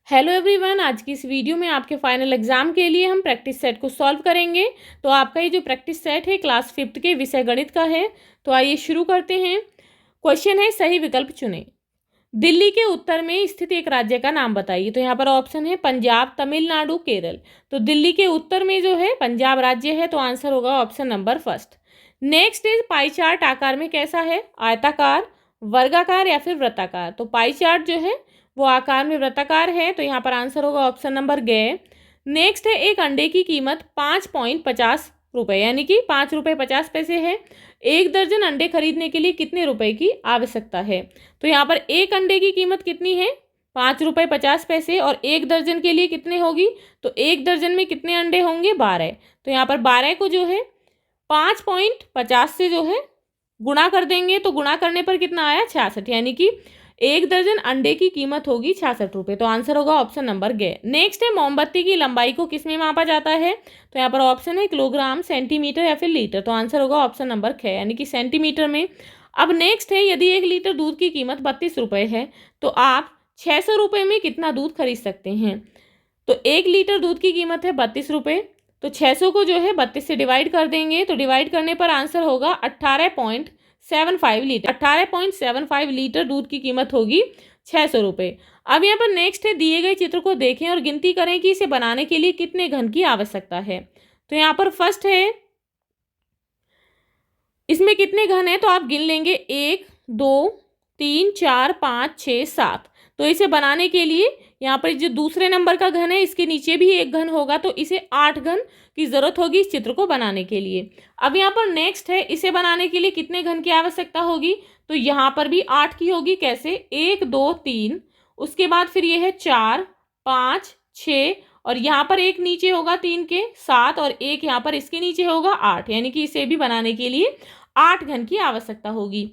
Hello everyone, आज की इस वीडियो में आपके फाइनल एग्जाम के लिए हम प्रैक्टिस सेट को सॉल्व करेंगे। तो आपका ये जो प्रैक्टिस सेट है क्लास 5th के विषय गणित का है। तो आइए शुरू करते हैं। क्वेश्चन है, सही विकल्प चुनें। दिल्ली के उत्तर में स्थित एक राज्य का नाम बताइए। तो यहाँ पर ऑप्शन है पंजाब, तमिलनाडु, केरल। तो दिल्ली के उत्तर में जो है पंजाब राज्य है, तो आंसर होगा option number first. Next is pie chart आकार में कैसा है, आयताकार, वर्गाकार या फिर वृत्ताकार। तो पाई चार्ट जो है वो आकार में वृत्ताकार है, तो यहाँ पर आंसर होगा ऑप्शन नंबर ग। नेक्स्ट है, एक अंडे की कीमत 5.50 रुपये यानी कि 5 रुपये 50 पैसे है। एक दर्जन अंडे खरीदने के लिए कितने रुपए की आवश्यकता है। तो यहाँ पर एक अंडे की कीमत कितनी है, 5 रुपये 50 पैसे, और एक दर्जन के लिए कितने होगी, तो एक दर्जन में कितने अंडे होंगे, 12। तो यहाँ पर 12 को जो है 5.50 से जो है गुणा कर देंगे, तो गुणा करने पर कितना आया, 66, यानी कि एक दर्जन अंडे की कीमत होगी 66 रुपये। तो आंसर होगा ऑप्शन नंबर ग। नेक्स्ट है, मोमबत्ती की लंबाई को किस में मापा जाता है। तो यहाँ पर ऑप्शन है किलोग्राम, सेंटीमीटर या फिर लीटर। तो आंसर होगा ऑप्शन नंबर ख, यानी कि सेंटीमीटर में। अब नेक्स्ट है, यदि 1 लीटर दूध की कीमत 32 रुपये है तो आप 600 रुपये में कितना दूध खरीद सकते हैं। तो 1 लीटर दूध की कीमत है 32 रुपये, तो 600 को जो है 32 से डिवाइड कर देंगे, तो डिवाइड करने पर आंसर होगा 18.75 लीटर। 18.75 लीटर दूध की कीमत होगी 600 रुपये। अब यहाँ पर नेक्स्ट है, दिए गए चित्र को देखें और गिनती करें कि इसे बनाने के लिए कितने घन की आवश्यकता है। तो यहाँ पर फर्स्ट है, इसमें कितने घन है, तो आप गिन लेंगे 1 2 3 4 5 6 7। तो इसे बनाने के लिए यहाँ पर जो दूसरे नंबर का घन है इसके नीचे भी एक घन होगा, तो इसे 8 घन की जरूरत होगी इस चित्र को बनाने के लिए। अब यहाँ पर नेक्स्ट है, इसे बनाने के लिए कितने घन की आवश्यकता होगी। तो यहाँ पर भी 8 की होगी। कैसे, 1 2 3, उसके बाद फिर ये है 4 5 6, और यहाँ पर एक नीचे होगा 3 के 7, और एक यहाँ पर इसके नीचे होगा 8, यानी कि इसे भी बनाने के लिए 8 घन की आवश्यकता होगी।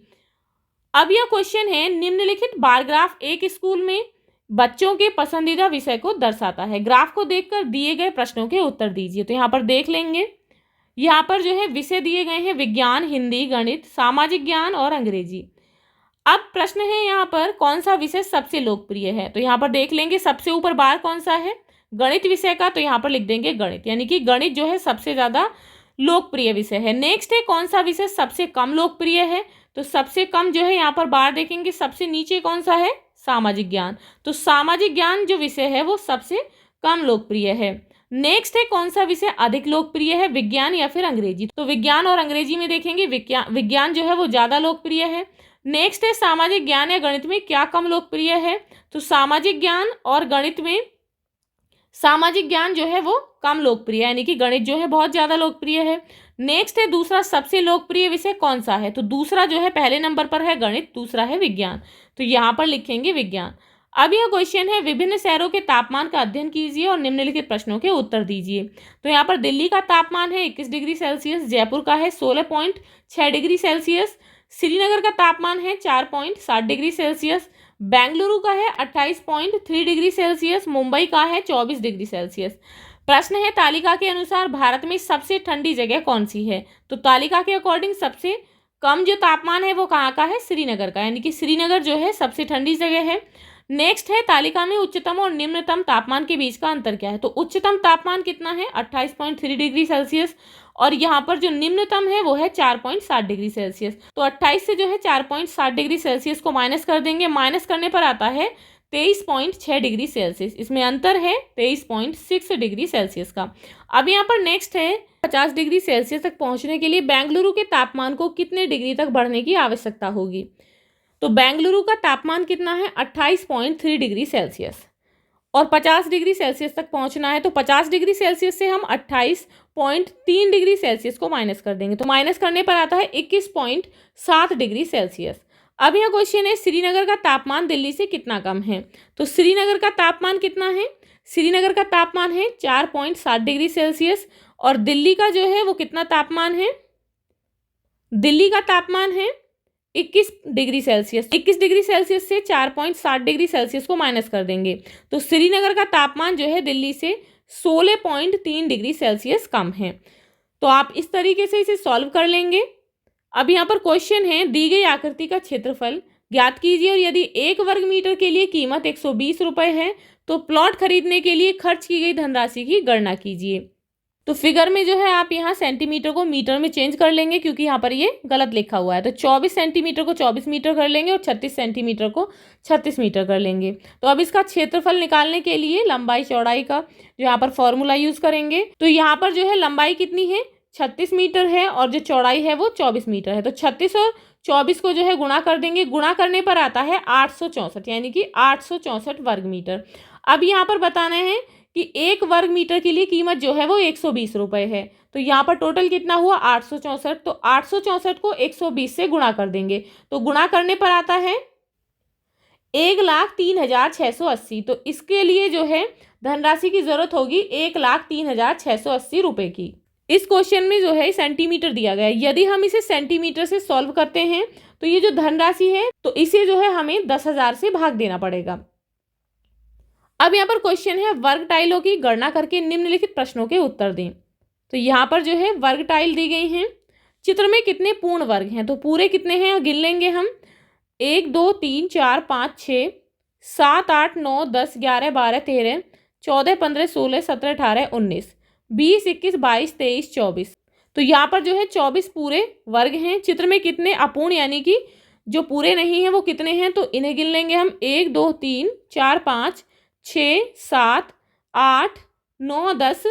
अब यह क्वेश्चन है, निम्नलिखित बार ग्राफ एक स्कूल में बच्चों के पसंदीदा विषय को दर्शाता है। ग्राफ को देखकर दिए गए प्रश्नों के उत्तर दीजिए। तो यहाँ पर देख लेंगे, यहाँ पर जो है विषय दिए गए हैं विज्ञान, हिंदी, गणित, सामाजिक ज्ञान और अंग्रेजी। अब प्रश्न है यहाँ पर, कौन सा विषय सबसे लोकप्रिय है। तो यहाँ पर देख लेंगे सबसे ऊपर बार कौन सा है, गणित विषय का, तो यहाँ पर लिख देंगे गणित, यानी कि गणित जो है सबसे ज्यादा लोकप्रिय विषय है। नेक्स्ट है, कौन सा विषय सबसे कम लोकप्रिय है। तो सबसे कम जो है यहाँ पर बार देखेंगे, सबसे नीचे कौन सा है, सामाजिक ज्ञान। तो सामाजिक ज्ञान जो विषय है वो सबसे कम लोकप्रिय है। नेक्स्ट है, कौन सा विषय अधिक लोकप्रिय है, विज्ञान या फिर अंग्रेजी। तो विज्ञान और अंग्रेजी में देखेंगे विज्ञान जो है वो ज्यादा लोकप्रिय है। नेक्स्ट है, सामाजिक ज्ञान या गणित में क्या कम लोकप्रिय है। तो सामाजिक ज्ञान और गणित में सामाजिक ज्ञान जो है वो कम लोकप्रिय है, यानी कि गणित जो है बहुत ज्यादा लोकप्रिय है। नेक्स्ट है, दूसरा सबसे लोकप्रिय विषय कौन सा है। तो दूसरा जो है पहले नंबर पर है गणित, दूसरा है विज्ञान, तो यहाँ पर लिखेंगे विज्ञान। अब यह क्वेश्चन है, विभिन्न शहरों के तापमान का अध्ययन कीजिए और निम्नलिखित प्रश्नों के उत्तर दीजिए। तो यहाँ पर दिल्ली का तापमान है 21 डिग्री सेल्सियस, जयपुर का है 16.6 डिग्री सेल्सियस, श्रीनगर का तापमान है 4.7 डिग्री सेल्सियस, बेंगलुरु का है 28.3 डिग्री सेल्सियस, मुंबई का है 24 डिग्री सेल्सियस। प्रश्न है, तालिका के अनुसार भारत में सबसे ठंडी जगह कौन सी है। तो तालिका के अकॉर्डिंग सबसे कम जो तापमान है वो कहाँ का है, श्रीनगर का, यानी कि श्रीनगर जो है सबसे ठंडी जगह है। नेक्स्ट है, तालिका में उच्चतम और निम्नतम तापमान के बीच का अंतर क्या है। तो उच्चतम तापमान कितना है, 28.3 डिग्री सेल्सियस, और यहाँ पर जो निम्नतम है वो है 4.7 डिग्री सेल्सियस। तो 28 से जो है 4.7 डिग्री सेल्सियस को माइनस कर देंगे, माइनस करने पर आता है 23.6 डिग्री सेल्सियस। इसमें अंतर है 23.6 डिग्री सेल्सियस का। अब यहाँ पर नेक्स्ट है, 50 डिग्री सेल्सियस तक पहुंचने के लिए बेंगलुरु के तापमान को कितने डिग्री तक बढ़ने की आवश्यकता होगी। तो बेंगलुरु का तापमान कितना है, 28.3 डिग्री सेल्सियस, और 50 डिग्री सेल्सियस तक पहुंचना है। तो 50 डिग्री सेल्सियस से हम 28.3 डिग्री सेल्सियस को माइनस कर देंगे, तो माइनस करने पर आता है 21.7 डिग्री सेल्सियस। अब यह क्वेश्चन है, श्रीनगर का तापमान दिल्ली से कितना कम है। तो श्रीनगर का तापमान कितना है, श्रीनगर का तापमान है 4.7 डिग्री सेल्सियस, और दिल्ली का जो है वो कितना तापमान है, दिल्ली का तापमान है 21 डिग्री सेल्सियस। 21 डिग्री सेल्सियस से 4.7 डिग्री सेल्सियस को माइनस कर देंगे, तो श्रीनगर का तापमान जो है दिल्ली से 16.3 डिग्री सेल्सियस कम है। तो आप इस तरीके से इसे सॉल्व कर लेंगे। अब यहाँ पर क्वेश्चन है, दी गई आकृति का क्षेत्रफल ज्ञात कीजिए और यदि 1 वर्ग मीटर के लिए कीमत 120 रुपये है तो प्लॉट खरीदने के लिए खर्च की गई धनराशि की गणना कीजिए। तो फिगर में जो है आप यहाँ सेंटीमीटर को मीटर में चेंज कर लेंगे क्योंकि यहाँ पर ये गलत लिखा हुआ है। तो 24 सेंटीमीटर को 24 मीटर कर लेंगे और 36 सेंटीमीटर को 36 मीटर कर लेंगे। तो अब इसका क्षेत्रफल निकालने के लिए लंबाई चौड़ाई का जो यहाँ पर फॉर्मूला यूज करेंगे। तो यहाँ पर जो है लंबाई कितनी है, 36 मीटर है और जो चौड़ाई है वो 24 मीटर है। तो 36 और 24 को जो है गुणा कर देंगे, गुणा करने पर आता है 864, यानी कि 864 वर्ग मीटर। अब यहाँ पर बताना है कि 1 वर्ग मीटर के लिए कीमत जो है वो 120 रुपये है। तो यहाँ पर टोटल कितना हुआ 864। तो 864 को 120 से गुणा कर देंगे, तो गुणा करने पर आता है 1,03,680। तो इसके लिए जो है धनराशि की जरूरत होगी 1,03,680 रुपये की। इस क्वेश्चन में जो है सेंटीमीटर दिया गया है। यदि हम इसे सेंटीमीटर से सॉल्व करते हैं तो ये जो धनराशि है तो इसे जो है हमें 10,000 से भाग देना पड़ेगा। अब यहाँ पर क्वेश्चन है वर्ग टाइलों की गणना करके निम्नलिखित प्रश्नों के उत्तर दें। तो यहाँ पर जो है वर्ग टाइल दी गई हैं। चित्र में कितने पूर्ण वर्ग हैं, तो पूरे कितने हैं गिन लेंगे हम। 1 2 3 4 5 6 7 8 9 10 11 12 13 14 15 16 17 18 19 20 21 22 23 24। तो यहाँ पर जो है 24 पूरे वर्ग हैं। चित्र में कितने अपूर्ण यानी कि जो पूरे नहीं हैं वो कितने हैं, तो इन्हें गिन लेंगे हम। 1 2 3 4 5 6 7 8 9 10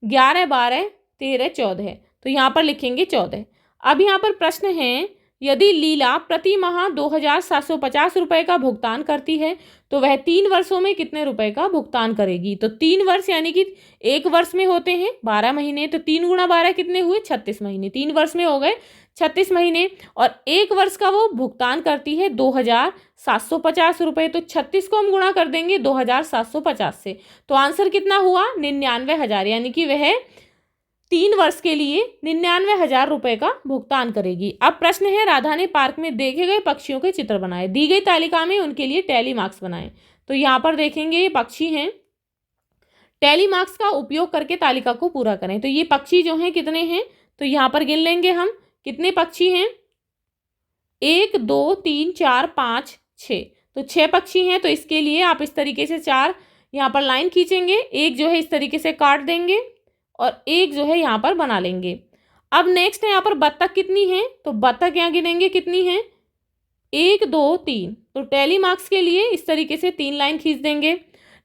11 12 13 14। तो यहाँ पर लिखेंगे 14। अब यहाँ पर प्रश्न है, यदि लीला प्रति माह 2,750 रुपये का भुगतान करती है तो वह 3 वर्षों में कितने रुपए का भुगतान करेगी। तो 3 वर्ष यानी कि 1 वर्ष में होते हैं 12 महीने, तो 3 गुणा 12 कितने हुए 36 महीने। 3 वर्ष में हो गए 36 महीने और 1 वर्ष का वो भुगतान करती है 2,750 रुपये। तो 36 को हम गुणा कर देंगे 2,750 से, तो आंसर कितना हुआ 99,000, यानी कि वह 3 वर्ष के लिए 99,000 रुपये का भुगतान करेगी। अब प्रश्न है, राधा ने पार्क में देखे गए पक्षियों के चित्र बनाए, दी गई तालिका में उनके लिए टैली मार्क्स बनाए। तो यहाँ पर देखेंगे ये पक्षी हैं, टैली मार्क्स का उपयोग करके तालिका को पूरा करें। तो ये पक्षी जो हैं कितने हैं, तो यहाँ पर गिन लेंगे हम कितने पक्षी हैं। 1 2 3 4 5 6, तो 6 पक्षी हैं। तो इसके लिए आप इस तरीके से 4 यहाँ पर लाइन खींचेंगे, एक जो है इस तरीके से काट देंगे और एक जो है यहाँ पर बना लेंगे। अब नेक्स्ट है यहाँ पर बत्तख कितनी है, तो बत्तख यहाँ गिनेंगे कितनी है 1 2 3। तो टैली मार्क्स के लिए इस तरीके से 3 लाइन खींच देंगे।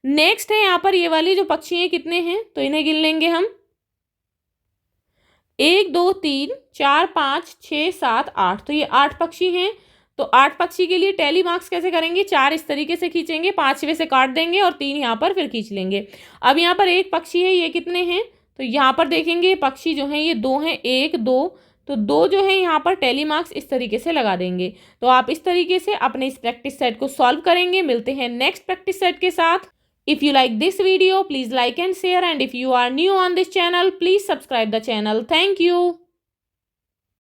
नेक्स्ट है यहाँ पर ये वाली जो पक्षी हैं कितने हैं, तो इन्हें गिन लेंगे हम 1 2 3 4 5 6 7 8। तो ये 8 पक्षी हैं। तो 8 पक्षी के लिए टैली मार्क्स कैसे करेंगे, 4 इस तरीके से खींचेंगे, 5वें से काट देंगे और 3 यहाँ पर फिर खींच लेंगे। अब यहाँ पर एक पक्षी है, ये कितने हैं, तो यहाँ पर देखेंगे पक्षी जो हैं ये 2 हैं, 1 2, तो 2 जो है यहाँ पर टैली मार्क्स इस तरीके से लगा देंगे। तो आप इस तरीके से अपने इस प्रैक्टिस सेट को सॉल्व करेंगे। मिलते हैं नेक्स्ट प्रैक्टिस सेट के साथ। If you like this video, please like and share, and if you are new on this channel, please subscribe the channel. Thank you.